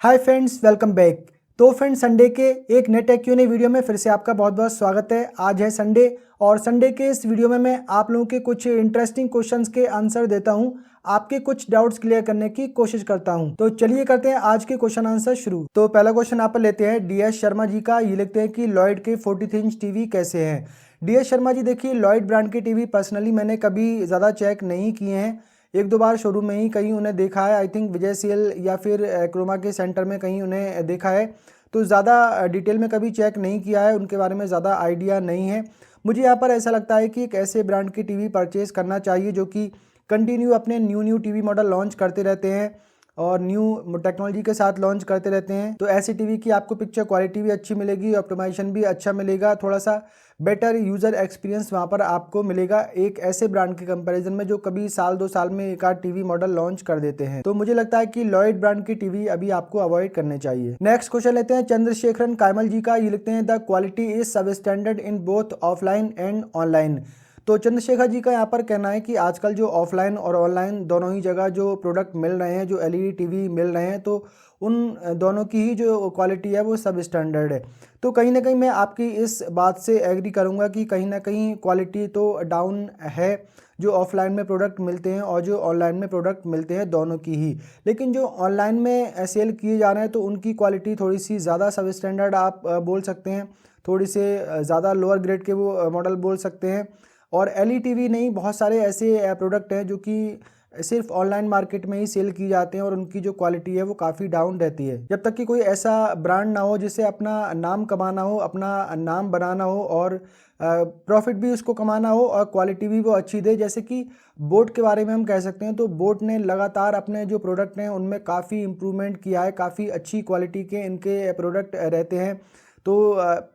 Hi friends, welcome back. तो friends, Sunday के एक नए टेक क्यू&ए वीडियो में फिर से आपका बहुत बहुत स्वागत है। आज है संडे और संडे के इस वीडियो में मैं आप लोगों के कुछ इंटरेस्टिंग क्वेश्चंस के आंसर देता हूं, आपके कुछ डाउट्स क्लियर करने की कोशिश करता हूं। तो चलिए करते हैं आज के क्वेश्चन आंसर शुरू। तो पहला क्वेश्चन आप लेते हैं DS शर्मा जी का। ये लिखते हैं कि लॉयड के 43 इंच टीवी कैसे हैं। DS शर्मा जी, देखिए लॉयड ब्रांड के टीवी पर्सनली मैंने कभी ज़्यादा चेक नहीं किए हैं। एक दो बार शोरूम में ही कहीं उन्हें देखा है, आई थिंक विजय सेल या फिर क्रोमा के सेंटर में कहीं उन्हें देखा है। तो ज़्यादा डिटेल में कभी चेक नहीं किया है, उनके बारे में ज़्यादा आइडिया नहीं है। मुझे यहाँ पर ऐसा लगता है कि एक ऐसे ब्रांड की टीवी परचेज़ करना चाहिए जो कि कंटिन्यू अपने न्यू टीवी मॉडल लॉन्च करते रहते हैं और न्यू टेक्नोलॉजी के साथ लॉन्च करते रहते हैं। तो ऐसी टीवी की आपको पिक्चर क्वालिटी भी अच्छी मिलेगी, ऑप्टिमाइजेशन भी अच्छा मिलेगा, थोड़ा सा बेटर यूज़र एक्सपीरियंस वहाँ पर आपको मिलेगा एक ऐसे ब्रांड के कंपैरिजन में जो कभी साल 2 साल में एक आध टीवी मॉडल लॉन्च कर देते हैं। तो मुझे लगता है कि लॉयड ब्रांड की टीवी अभी आपको अवॉइड करने चाहिए। नेक्स्ट क्वेश्चन लेते हैं चंद्रशेखरन कायमल जी का। ये लिखते हैं द क्वालिटी इज सब standard in both offline and online. तो चंद्रशेखर जी का यहाँ पर कहना है कि आजकल जो ऑफलाइन और ऑनलाइन दोनों ही जगह जो प्रोडक्ट मिल रहे हैं, जो एलईडी टीवी मिल रहे हैं, तो उन दोनों की ही जो क्वालिटी है वो सब स्टैंडर्ड है। तो कहीं ना कहीं मैं आपकी इस बात से एग्री करूंगा कि कहीं ना कहीं क्वालिटी तो डाउन है जो ऑफलाइन में प्रोडक्ट मिलते हैं और जो ऑनलाइन में प्रोडक्ट मिलते हैं, दोनों की ही। लेकिन जो ऑनलाइन में सेल किए जा रहे हैं तो उनकी क्वालिटी थोड़ी सी ज़्यादा सब स्टैंडर्ड आप बोल सकते हैं, थोड़ी से ज़्यादा लोअर ग्रेड के वो मॉडल बोल सकते हैं। और एलईडी नहीं, बहुत सारे ऐसे प्रोडक्ट हैं जो कि सिर्फ ऑनलाइन मार्केट में ही सेल की जाते हैं और उनकी जो क्वालिटी है वो काफ़ी डाउन रहती है। जब तक कि कोई ऐसा ब्रांड ना हो जिसे अपना नाम कमाना हो, अपना नाम बनाना हो और प्रॉफिट भी उसको कमाना हो और क्वालिटी भी वो अच्छी दे। जैसे कि बोट के बारे में हम कह सकते हैं, तो बोट ने लगातार अपने जो प्रोडक्ट हैं उनमें काफ़ी इम्प्रूवमेंट किया है, काफ़ी अच्छी क्वालिटी के इनके प्रोडक्ट रहते हैं। तो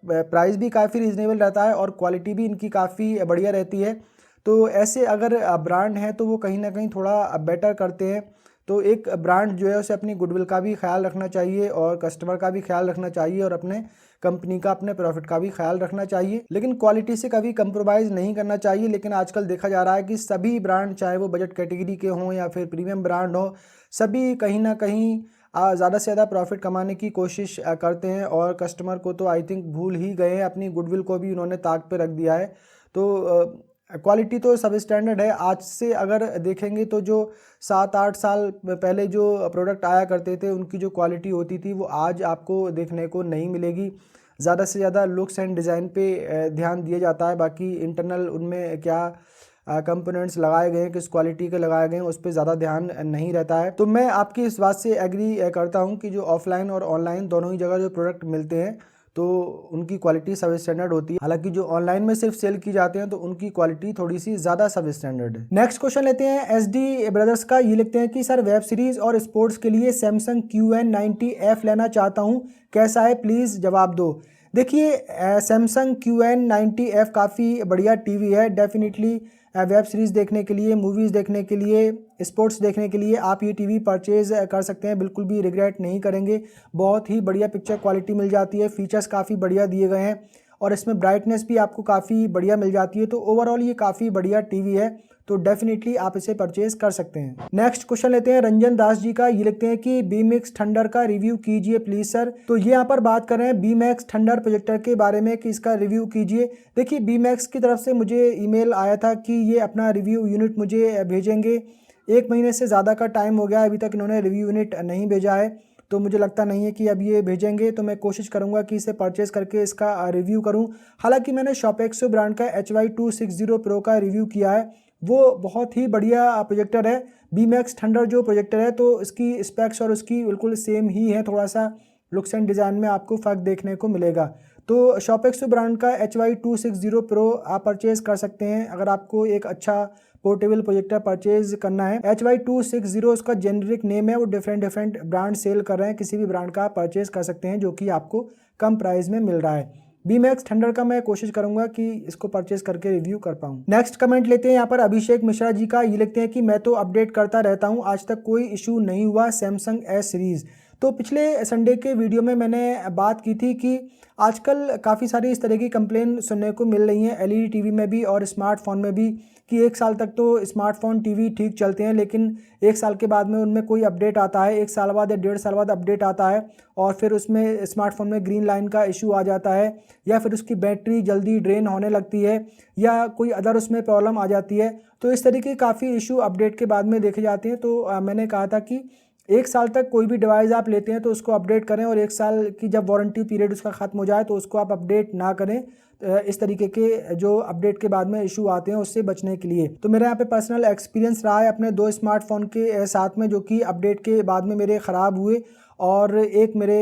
प्राइस भी काफ़ी रीज़नेबल रहता है और क्वालिटी भी इनकी काफ़ी बढ़िया रहती है। तो ऐसे अगर ब्रांड हैं तो वो कहीं ना कहीं थोड़ा बेटर करते हैं। तो एक ब्रांड जो है उसे अपनी गुडविल का भी ख्याल रखना चाहिए और कस्टमर का भी ख्याल रखना चाहिए और अपने कंपनी का, अपने प्रॉफिट का भी ख्याल रखना चाहिए। लेकिन क्वालिटी से कभी कंप्रोमाइज़ नहीं करना चाहिए। लेकिन आजकल देखा जा रहा है कि सभी ब्रांड, चाहे वो बजट कैटेगरी के हों या फिर प्रीमियम ब्रांड हो, सभी कहीं ना कहीं ज़्यादा से ज़्यादा प्रॉफिट कमाने की कोशिश करते हैं और कस्टमर को तो आई थिंक भूल ही गए हैं, अपनी गुडविल को भी उन्होंने ताक पे रख दिया है। तो क्वालिटी तो सब स्टैंडर्ड है। आज से अगर देखेंगे तो जो 7-8 साल पहले जो प्रोडक्ट आया करते थे उनकी जो क्वालिटी होती थी वो आज आपको देखने को नहीं मिलेगी। ज़्यादा से ज़्यादा लुक्स एंड डिज़ाइन पे ध्यान दिया जाता है, बाकी इंटरनल उनमें क्या कंपोनेंट्स लगाए गए हैं, किस क्वालिटी के लगाए गए हैं, उस पर ज़्यादा ध्यान नहीं रहता है। तो मैं आपकी इस बात से एग्री करता हूँ कि जो ऑफलाइन और ऑनलाइन दोनों ही जगह जो प्रोडक्ट मिलते हैं तो उनकी क्वालिटी सब स्टैंडर्ड होती है। हालांकि जो ऑनलाइन में सिर्फ सेल की जाते हैं तो उनकी क्वालिटी थोड़ी सी ज़्यादा सब स्टैंडर्ड है। नेक्स्ट क्वेश्चन लेते हैं SD ब्रदर्स का। ये लिखते हैं कि सर, वेब सीरीज़ और स्पोर्ट्स के लिए सैमसंग QN90F लेना चाहता हूँ, कैसा है, प्लीज़ जवाब दो। देखिए, सैमसंग QN90F काफ़ी बढ़िया टीवी है। डेफिनेटली वेब सीरीज़ देखने के लिए, मूवीज़ देखने के लिए, स्पोर्ट्स देखने के लिए आप ये टीवी परचेज़ कर सकते हैं, बिल्कुल भी रिग्रेट नहीं करेंगे। बहुत ही बढ़िया पिक्चर क्वालिटी मिल जाती है, फीचर्स काफ़ी बढ़िया दिए गए हैं और इसमें ब्राइटनेस भी आपको काफ़ी बढ़िया मिल जाती है। तो ओवरऑल ये काफ़ी बढ़िया टीवी है, तो डेफिनेटली आप इसे परचेज कर सकते हैं। नेक्स्ट क्वेश्चन लेते हैं रंजन दास जी का। ये लिखते हैं कि बीमैक्स थंडर का रिव्यू कीजिए प्लीज सर। तो ये यहाँ पर बात कर रहे हैं बीमैक्स थंडर प्रोजेक्टर के बारे में कि इसका रिव्यू कीजिए। देखिए, बीमैक्स की तरफ से मुझे ईमेल आया था कि ये अपना रिव्यू यूनिट मुझे भेजेंगे। 1 महीने से ज़्यादा का टाइम हो गया है, अभी तक इन्होंने रिव्यू यूनिट नहीं भेजा है। तो मुझे लगता नहीं है कि अब ये भेजेंगे, तो मैं कोशिश करूंगा कि इसे परचेस करके इसका रिव्यू करूं। हालांकि मैंने शॉपेक्सो ब्रांड का HY260 प्रो का रिव्यू किया है, वो बहुत ही बढ़िया प्रोजेक्टर है। बीमैक्स थंडर जो प्रोजेक्टर है तो इसकी स्पेक्स और उसकी बिल्कुल सेम ही है, थोड़ा सा लुक्स एंड डिज़ाइन में आपको फ़र्क देखने को मिलेगा। तो शॉपेक्सो ब्रांड का HY260 प्रो आप परचेज़ कर सकते हैं अगर आपको एक अच्छा पोर्टेबल प्रोजेक्टर परचेज करना है। HY260 उसका जेनरिक नेम है, वो डिफरेंट ब्रांड सेल कर रहे हैं, किसी भी ब्रांड का परचेज कर सकते हैं जो कि आपको कम प्राइस में मिल रहा है। बीमैक्स थंडर का मैं कोशिश करूंगा कि इसको परचेज करके रिव्यू कर पाऊं। नेक्स्ट कमेंट लेते हैं यहाँ पर अभिषेक मिश्रा जी का। ये लिखते हैं कि मैं तो अपडेट करता रहता हूं, आज तक कोई इशू नहीं हुआ सैमसंग S सीरीज। तो पिछले संडे के वीडियो में मैंने बात की थी कि आजकल काफ़ी सारी इस तरह की कंप्लेन सुनने को मिल रही हैं एलईडी टीवी में भी और स्मार्टफोन में भी कि 1 साल तक तो स्मार्टफोन टीवी ठीक चलते हैं, लेकिन 1 साल के बाद में उनमें कोई अपडेट आता है, 1 साल बाद या 1.5 साल बाद अपडेट आता है और फिर उसमें स्मार्टफोन में ग्रीन लाइन का इशू आ जाता है या फिर उसकी बैटरी जल्दी ड्रेन होने लगती है या कोई अदर उसमें प्रॉब्लम आ जाती है। तो इस तरीके के काफ़ी इशू अपडेट के बाद में देखे जाते हैं। तो मैंने कहा था कि 1 साल तक कोई भी डिवाइस आप लेते हैं तो उसको अपडेट करें और 1 साल की जब वारंटी पीरियड उसका ख़त्म हो जाए तो उसको आप अपडेट ना करें, इस तरीके के जो अपडेट के बाद में इशू आते हैं उससे बचने के लिए। तो मेरा यहाँ पे पर्सनल एक्सपीरियंस रहा है अपने 2 स्मार्टफोन के साथ में, जो कि अपडेट के बाद में मेरे ख़राब हुए और एक मेरे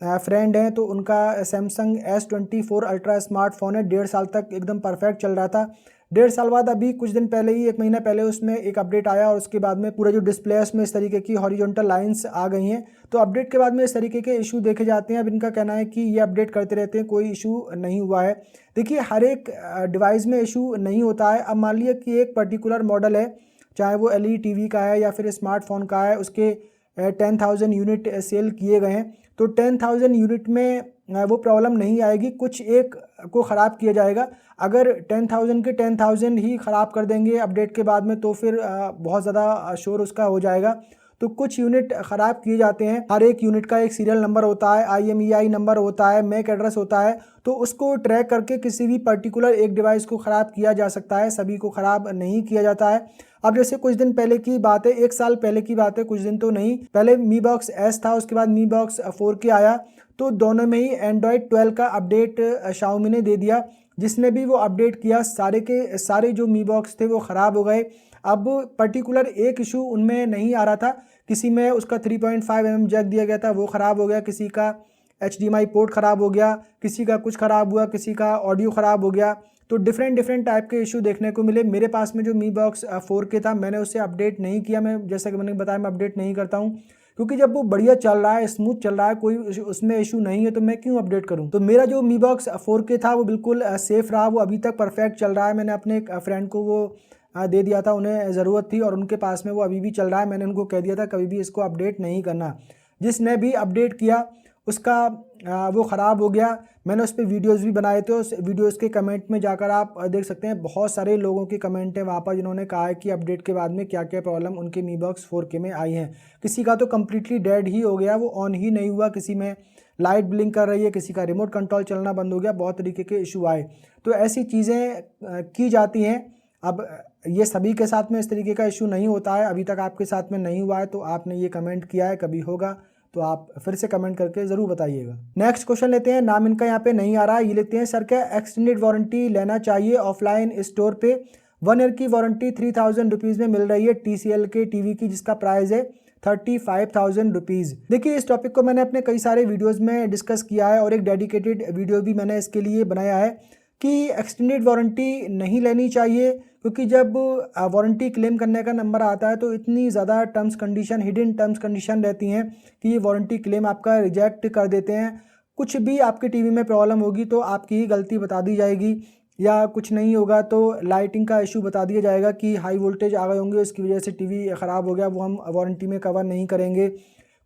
फ्रेंड हैं तो उनका सैमसंग S24 अल्ट्रा स्मार्टफोन है, 1.5 साल तक एकदम परफेक्ट चल रहा था। 1.5 साल बाद अभी कुछ दिन पहले ही 1 महीना पहले उसमें एक अपडेट आया और उसके बाद में पूरा जो डिस्प्ले है उसमें इस तरीके की हॉरिजॉन्टल लाइंस आ गई हैं। तो अपडेट के बाद में इस तरीके के इशू देखे जाते हैं। अब इनका कहना है कि ये अपडेट करते रहते हैं, कोई इशू नहीं हुआ है। देखिए, हर एक डिवाइस में इशू नहीं होता है। अब मान लिया कि एक पर्टिकुलर मॉडल है, चाहे वो एलईडी टीवी का है या फिर स्मार्टफोन का है, उसके 10,000 यूनिट सेल किए गए हैं तो 10,000 यूनिट में वो प्रॉब्लम नहीं आएगी, कुछ एक को ख़राब किया जाएगा। अगर 10,000 के 10,000 ही ख़राब कर देंगे अपडेट के बाद में तो फिर बहुत ज़्यादा शोर उसका हो जाएगा। तो कुछ यूनिट ख़राब किए जाते हैं, हर एक यूनिट का एक सीरियल नंबर होता है, IMEI नंबर होता है, मैक एड्रेस होता है, तो उसको ट्रैक करके किसी भी पर्टिकुलर एक डिवाइस को ख़राब किया जा सकता है, सभी को ख़राब नहीं किया जाता है। अब जैसे कुछ दिन पहले की बात है, 1 साल पहले की बात है, कुछ दिन तो नहीं, पहले Mi Box S था, उसके बाद Mi Box 4K आया, तो दोनों में ही एंड्रॉयड 12 का अपडेट Xiaomi ने दे दिया। जिसने भी वो अपडेट किया सारे के सारे जो Mi Box थे वो ख़राब हो गए। अब पर्टिकुलर एक इशू उनमें नहीं आ रहा था, किसी में उसका 3.5 mm जैक दिया गया था वो ख़राब हो गया, किसी का HDMI पोर्ट ख़राब हो गया, किसी का कुछ ख़राब हुआ, किसी का ऑडियो ख़राब हो गया। तो डिफरेंट टाइप के इशू देखने को मिले। मेरे पास में जो Mi Box 4K था मैंने उसे अपडेट नहीं किया। मैं जैसा कि मैंने बताया मैं अपडेट नहीं करता हूँ, क्योंकि जब वो बढ़िया चल रहा है, स्मूथ चल रहा है, कोई उसमें इशू नहीं है तो मैं क्यों अपडेट करूं। तो मेरा जो Mi Box 4K था वो बिल्कुल सेफ़ रहा, वो अभी तक परफेक्ट चल रहा है। मैंने अपने एक फ्रेंड को वो दे दिया था, उन्हें ज़रूरत थी और उनके पास में वो अभी भी चल रहा है। मैंने उनको कह दिया था कभी भी इसको अपडेट नहीं करना। जिसने भी अपडेट किया उसका वो ख़राब हो गया। मैंने उस पर वीडियोज़ भी बनाए थे, उस वीडियोज़ के कमेंट में जाकर आप देख सकते हैं, बहुत सारे लोगों के कमेंट हैं वहाँ पर जिन्होंने कहा है कि अपडेट के बाद में क्या क्या प्रॉब्लम उनके Mi Box 4K में आई हैं। किसी का तो कम्प्लीटली डेड ही हो गया, वो ऑन ही नहीं हुआ, किसी में लाइट ब्लिंक कर रही है, किसी का रिमोट कंट्रोल चलना बंद हो गया, बहुत तरीके के इशू आए। तो ऐसी चीज़ें की जाती हैं। अब ये सभी के साथ में इस तरीके का इशू नहीं होता है, अभी तक आपके साथ में नहीं हुआ है तो आपने ये कमेंट किया है, कभी होगा तो आप फिर से कमेंट करके ज़रूर बताइएगा। नेक्स्ट क्वेश्चन लेते हैं, नाम इनका यहाँ पे नहीं आ रहा है, ये लिखते हैं सर क्या एक्सटेंडेड वारंटी लेना चाहिए ऑफलाइन स्टोर पे? 1 ईयर की वारंटी 3,000 रुपीज़ में मिल रही है TCL के टीवी की, जिसका प्राइस है 35,000 रुपीज़। देखिए, इस टॉपिक को मैंने अपने कई सारे वीडियोज़ में डिस्कस किया है और एक डेडिकेटेड वीडियो भी मैंने इसके लिए बनाया है कि एक्सटेंडेड वारंटी नहीं लेनी चाहिए, क्योंकि जब वारंटी क्लेम करने का नंबर आता है तो इतनी ज़्यादा terms condition, hidden terms condition रहती हैं कि ये वारंटी क्लेम आपका रिजेक्ट कर देते हैं। कुछ भी आपके टीवी में प्रॉब्लम होगी तो आपकी ही गलती बता दी जाएगी, या कुछ नहीं होगा तो लाइटिंग का इशू बता दिया जाएगा कि हाई वोल्टेज आ गए होंगे, उसकी वजह से टीवी ख़राब हो गया, वो हम वारंटी में कवर नहीं करेंगे।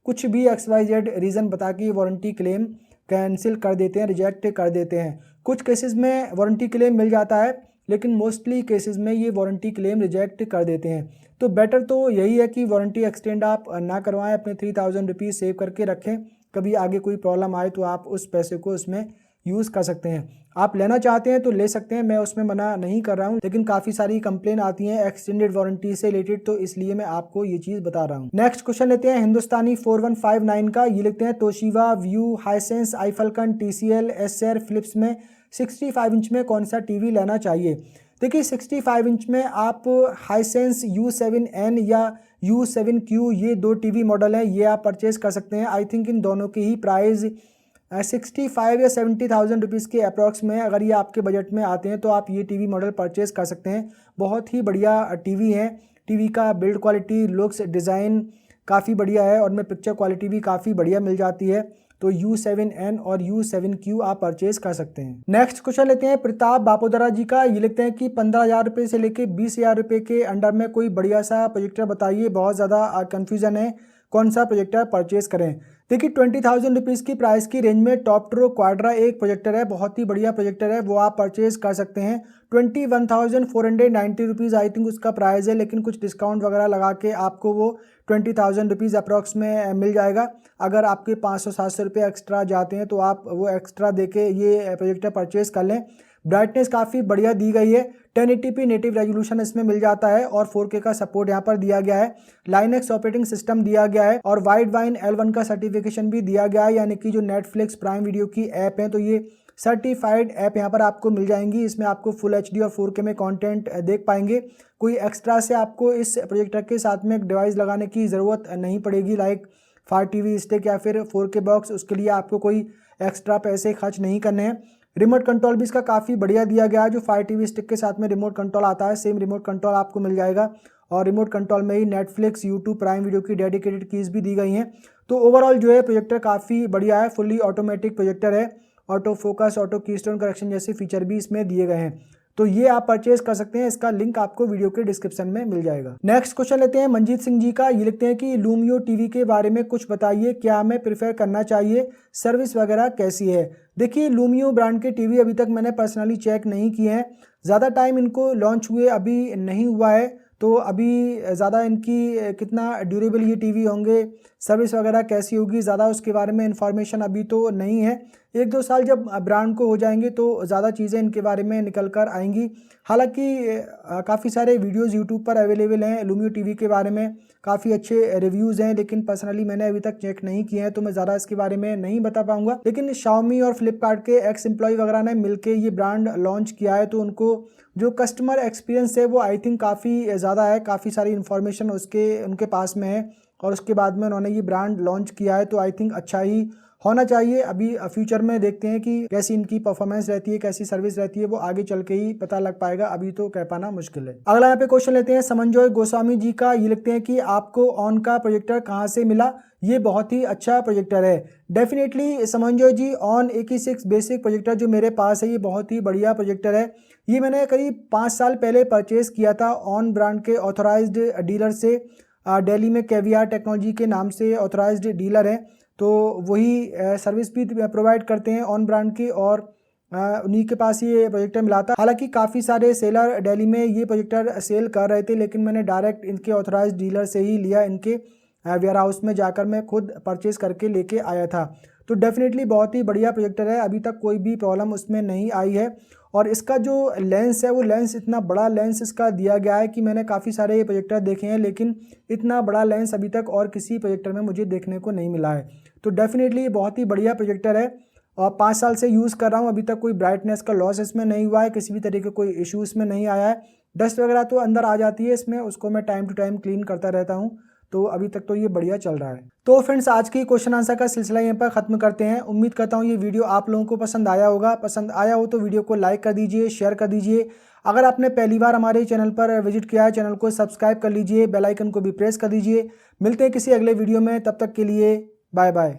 कुछ भी XYZ रीज़न बता के वारंटी क्लेम कैंसिल कर देते हैं, रिजेक्ट कर देते हैं। कुछ केसेस में वारंटी क्लेम मिल जाता है, लेकिन मोस्टली केसेस में ये वारंटी क्लेम रिजेक्ट कर देते हैं। तो बेटर तो यही है कि वारंटी एक्सटेंड आप ना करवाएं, अपने 3,000 रुपीज़ सेव करके रखें, कभी आगे कोई प्रॉब्लम आए तो आप उस पैसे को उसमें यूज़ कर सकते हैं। आप लेना चाहते हैं तो ले सकते हैं, मैं उसमें मना नहीं कर रहा हूँ, लेकिन काफ़ी सारी कंप्लेन आती हैं एक्सटेंडेड वारंटी से रिलेटेड, तो इसलिए मैं आपको ये चीज़ बता रहा हूँ। नेक्स्ट क्वेश्चन लेते हैं हिंदुस्तानी 4159 का, ये लिखते हैं Toshiba, Vu, Hisense, iFalcon, TCL, Acer, Philips में 65 इंच में कौन सा टीवी लेना चाहिए? देखिए, 65 इंच में आप हाइसेंस U7N या U7Q, ये 2 टीवी मॉडल हैं, ये आप परचेज़ कर सकते हैं। आई थिंक इन दोनों की ही प्राइस 65 या 70,000 रुपीज़ के अप्रॉक्स में, अगर ये आपके बजट में आते हैं तो आप ये टीवी मॉडल परचेज़ कर सकते हैं। बहुत ही बढ़िया टीवी है, टीवी का बिल्ड क्वालिटी, लुक्स, डिज़ाइन काफ़ी बढ़िया है और में पिक्चर क्वालिटी भी काफ़ी बढ़िया मिल जाती है। तो U7N और U7Q आप परचेज़ कर सकते हैं। नेक्स्ट क्वेश्चन लेते हैं प्रताप बापोदरा जी का, ये लिखते हैं कि 15,000 रुपये से लेके 20,000 रुपये के अंडर में कोई बढ़िया सा प्रोजेक्टर बताइए, बहुत ज़्यादा कन्फ्यूज़न है, कौन सा प्रोजेक्टर परचेज करें। देखिए 20,000 रुपीज़ की प्राइस की रेंज में टॉपट्रो क्वाड्रा एक प्रोजेक्टर है, बहुत ही बढ़िया प्रोजेक्टर है, वो आप परचेज कर सकते हैं। 21,490 रुपीज़ आई थिंक उसका प्राइस है, लेकिन कुछ डिस्काउंट वगैरह लगा के आपको वो 20,000 रुपीज़ अप्रॉक्स में मिल जाएगा। अगर आपके 500-700 रुपये एक्स्ट्रा जाते हैं तो आप वो एक्स्ट्रा दे के ये प्रोजेक्टर परचेज कर लें। ब्राइटनेस काफ़ी बढ़िया दी गई है, 1080p नेटिव रेजोल्यूशन इसमें मिल जाता है और 4K का सपोर्ट यहाँ पर दिया गया है। लाइनेक्स ऑपरेटिंग सिस्टम दिया गया है और वाइड वाइन L1 का सर्टिफिकेशन भी दिया गया है, यानी कि जो नेटफ्लिक्स प्राइम वीडियो की ऐप है तो ये सर्टिफाइड ऐप यहाँ पर आपको मिल जाएंगी। इसमें आपको फुल HD और 4K में कंटेंट देख पाएंगे। कोई एक्स्ट्रा से आपको इस प्रोजेक्टर के साथ में एक डिवाइस लगाने की ज़रूरत नहीं पड़ेगी, लाइक फायर TV स्टिक या फिर 4K बॉक्स, उसके लिए आपको कोई एक्स्ट्रा पैसे खर्च नहीं करने हैं। रिमोट कंट्रोल भी इसका काफ़ी बढ़िया दिया गया है, जो फायर TV स्टिक के साथ में रिमोट कंट्रोल आता है सेम रिमोट कंट्रोल आपको मिल जाएगा और रिमोट कंट्रोल में ही नेटफ्लिक्स, यूट्यूब, प्राइम वीडियो की डेडिकेटेड कीज़ भी दी गई हैं। तो ओवरऑल जो है प्रोजेक्टर काफ़ी बढ़िया है, फुल्ली ऑटोमेटिक प्रोजेक्टर है, auto focus, auto keystone correction जैसे फीचर भी इसमें दिए गए हैं। तो ये आप परचेज कर सकते हैं, इसका लिंक आपको वीडियो के डिस्क्रिप्शन में मिल जाएगा। नेक्स्ट क्वेश्चन लेते हैं मंजीत सिंह जी का। ये लिखते हैं कि लूमियो टीवी के बारे में कुछ बताइए, क्या हमें प्रेफर करना चाहिए, सर्विस वगैरह कैसी है। देखिए लूमियो ब्रांड के टीवी अभी तक मैंने पर्सनली चेक नहीं किए हैं, ज़्यादा टाइम इनको लॉन्च हुए अभी नहीं हुआ है, तो अभी ज़्यादा इनकी कितना ड्यूरेबल ये टीवी होंगे, सर्विस वगैरह कैसी होगी, ज़्यादा उसके बारे में इन्फॉर्मेशन अभी तो नहीं है। 1-2 साल जब ब्रांड को हो जाएंगे तो ज़्यादा चीज़ें इनके बारे में निकल कर आएंगी। हालांकि काफ़ी सारे वीडियोस यूट्यूब पर अवेलेबल हैं लूमियो टीवी के बारे में, काफ़ी अच्छे रिव्यूज़ हैं, लेकिन पर्सनली मैंने अभी तक चेक नहीं किए हैं तो मैं ज़्यादा इसके बारे में नहीं बता पाऊँगा। लेकिन शाओमी और फ्लिपकार्ट के एक्स एम्प्लॉय वगैरह ने मिलकर ये ब्रांड लॉन्च किया है, तो उनको जो कस्टमर एक्सपीरियंस है वो आई थिंक काफ़ी ज़्यादा है, काफ़ी सारी इन्फॉर्मेशन उनके पास में है और उसके बाद में उन्होंने ये ब्रांड लॉन्च किया है, तो आई थिंक अच्छा ही होना चाहिए। अभी फ्यूचर में देखते हैं कि कैसी इनकी परफॉर्मेंस रहती है, कैसी सर्विस रहती है, वो आगे चल के ही पता लग पाएगा, अभी तो कह पाना मुश्किल है। अगला यहाँ पे क्वेश्चन लेते हैं समंजोय गोस्वामी जी का। ये लिखते हैं कि आपको ऑन का प्रोजेक्टर कहाँ से मिला, ये बहुत ही अच्छा प्रोजेक्टर है। Definitely Samanjoy ji, on AK6 basic projector जो मेरे पास है ये बहुत ही बढ़िया प्रोजेक्टर है। ये मैंने करीब 5 साल पहले परचेज़ किया था ऑन ब्रांड के ऑथोराइज्ड डीलर से। दिल्ली में केवीआर टेक्नोलॉजी के नाम से ऑथोराइज्ड डीलर हैं, तो वही सर्विस भी प्रोवाइड करते हैं ऑन ब्रांड की, और उन्हीं के पास ये प्रोजेक्टर मिला था। हालांकि काफ़ी सारे सेलर दिल्ली में ये प्रोजेक्टर सेल कर रहे थे, लेकिन मैंने डायरेक्ट इनके ऑथोराइज्ड डीलर से ही लिया, इनके वेयर हाउस में जाकर मैं खुद परचेज़ करके लेके आया था। तो डेफिनेटली बहुत ही बढ़िया प्रोजेक्टर है, अभी तक कोई भी प्रॉब्लम उसमें नहीं आई है। और इसका जो लेंस है वो लेंस इतना बड़ा लेंस इसका दिया गया है कि मैंने काफ़ी सारे प्रोजेक्टर देखे हैं, लेकिन इतना बड़ा लेंस अभी तक और किसी प्रोजेक्टर में मुझे देखने को नहीं मिला है। तो डेफिनेटली ये बहुत ही बढ़िया प्रोजेक्टर है और 5 साल से यूज़ कर रहा हूँ, अभी तक कोई ब्राइटनेस का लॉस इसमें नहीं हुआ है, किसी भी तरीके कोई इशू इसमें नहीं आया है। डस्ट वगैरह तो अंदर आ जाती है इसमें, उसको मैं टाइम टू टाइम क्लीन करता रहता हूँ, तो अभी तक तो ये बढ़िया चल रहा है। तो फ्रेंड्स आज की क्वेश्चन आंसर का सिलसिला यहाँ पर ख़त्म करते हैं। उम्मीद करता हूँ ये वीडियो आप लोगों को पसंद आया होगा। पसंद आया हो तो वीडियो को लाइक कर दीजिए, शेयर कर दीजिए। अगर आपने पहली बार हमारे चैनल पर विजिट किया है, चैनल को सब्सक्राइब कर लीजिए, बेल आइकन को भी प्रेस कर दीजिए। मिलते हैं किसी अगले वीडियो में, तब तक के लिए बाय बाय।